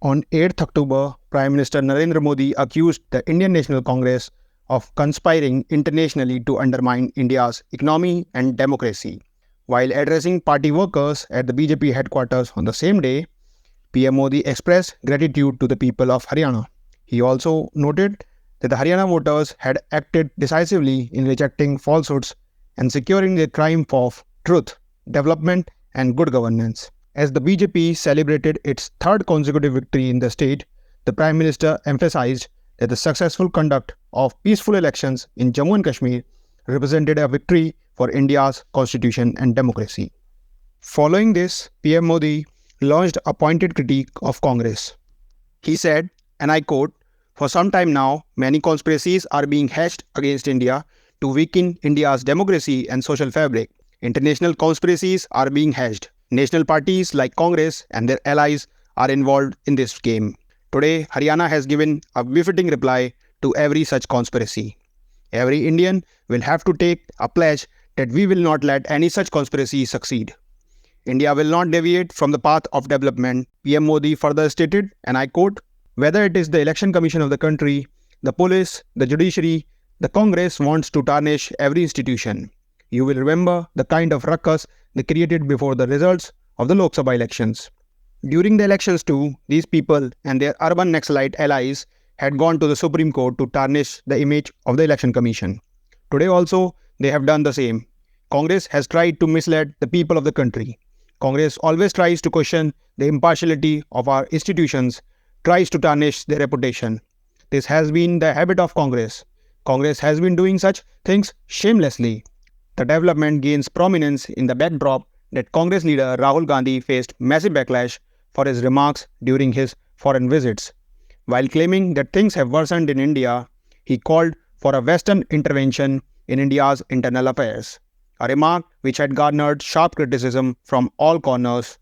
On 8th October, Prime Minister Narendra Modi accused the Indian National Congress of conspiring internationally to undermine India's economy and democracy. While addressing party workers at the BJP headquarters on the same day, PM Modi expressed gratitude to the people of Haryana. He also noted that the Haryana voters had acted decisively in rejecting falsehoods and securing the triumph of truth, development, and good governance. As the BJP celebrated its third consecutive victory in the state, the Prime Minister emphasized that the successful conduct of peaceful elections in Jammu and Kashmir represented a victory for India's constitution and democracy. Following this, PM Modi launched a pointed critique of Congress. He said, and I quote, "For some time now, many conspiracies are being hatched against India to weaken India's democracy and social fabric. International conspiracies are being hatched. National parties like Congress and their allies are involved in this game. Today, Haryana has given a befitting reply to every such conspiracy. Every Indian will have to take a pledge that we will not let any such conspiracy succeed. India will not deviate from the path of development," PM Modi further stated, and I quote, "Whether it is the Election Commission of the country, the police, the judiciary, the Congress wants to tarnish every institution. You will remember the kind of ruckus they created before the results of the Lok Sabha elections. During the elections too, these people and their urban Naxalite allies had gone to the Supreme Court to tarnish the image of the Election Commission. Today also, they have done the same. Congress has tried to mislead the people of the country. Congress always tries to question the impartiality of our institutions, tries to tarnish their reputation. This has been the habit of Congress. Congress has been doing such things shamelessly. The development gains prominence in the backdrop that Congress leader Rahul Gandhi faced massive backlash for his remarks during his foreign visits. While claiming that things have worsened in India, he called for a Western intervention in India's internal affairs, a remark which had garnered sharp criticism from all corners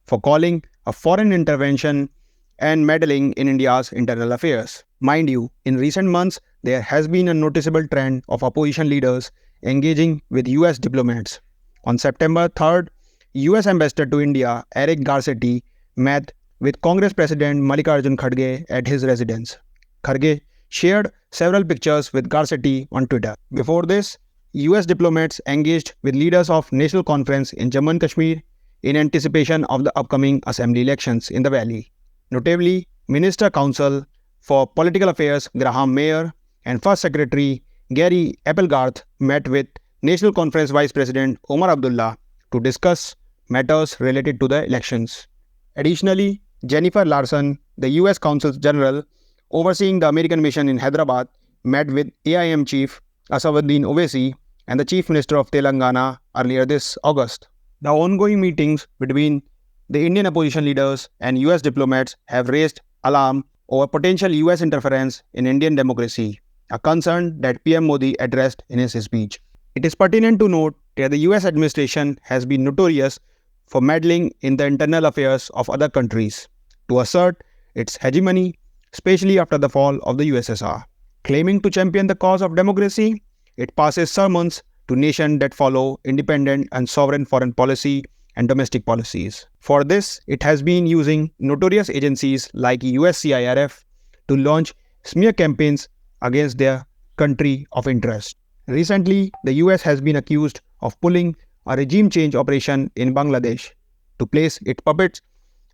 for calling a foreign intervention and meddling in India's internal affairs. Mind you, in recent months, there has been a noticeable trend of opposition leaders engaging with US diplomats. On September 3rd, US Ambassador to India, Eric Garcetti, met with Congress President Mallikarjun Kharge at his residence. Kharge shared several pictures with Garcetti on Twitter. Before this, US diplomats engaged with leaders of National Conference in Jammu and Kashmir in anticipation of the upcoming assembly elections in the valley. Notably, Minister Counsel for Political Affairs Graham Mayer and First Secretary Gary Applegarth met with National Conference Vice President Omar Abdullah to discuss matters related to the elections. Additionally, Jennifer Larson, the US Consul General overseeing the American mission in Hyderabad, met with AIM Chief Asaduddin Owaisi and the Chief Minister of Telangana earlier this August. The ongoing meetings between the Indian opposition leaders and US diplomats have raised alarm over potential US interference in Indian democracy, a concern that PM Modi addressed in his speech. It is pertinent to note that the US administration has been notorious for meddling in the internal affairs of other countries to assert its hegemony, especially after the fall of the USSR. Claiming to champion the cause of democracy, it passes sermons to nations that follow independent and sovereign foreign policy and domestic policies. For this, it has been using notorious agencies like USCIRF to launch smear campaigns against their country of interest. Recently, the US has been accused of pulling a regime change operation in Bangladesh to place its puppet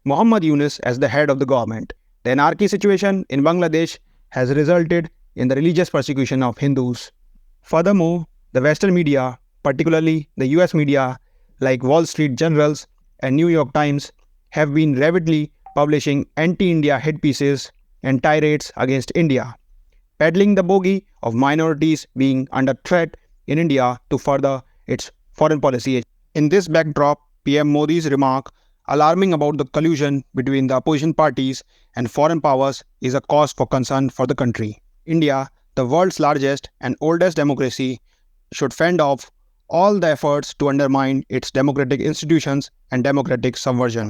Muhammad Yunus as the head of the government. The anarchy situation in Bangladesh has resulted in the religious persecution of Hindus. Furthermore, the Western media, particularly the US media like Wall Street Journals and New York Times, have been rapidly publishing anti-India hit pieces and tirades against India, peddling the bogey of minorities being under threat in India to further its foreign policy. In this backdrop, PM Modi's remark alarming about the collusion between the opposition parties and foreign powers is a cause for concern for the country. India, the world's largest and oldest democracy, should fend off all the efforts to undermine its democratic institutions and democratic subversion.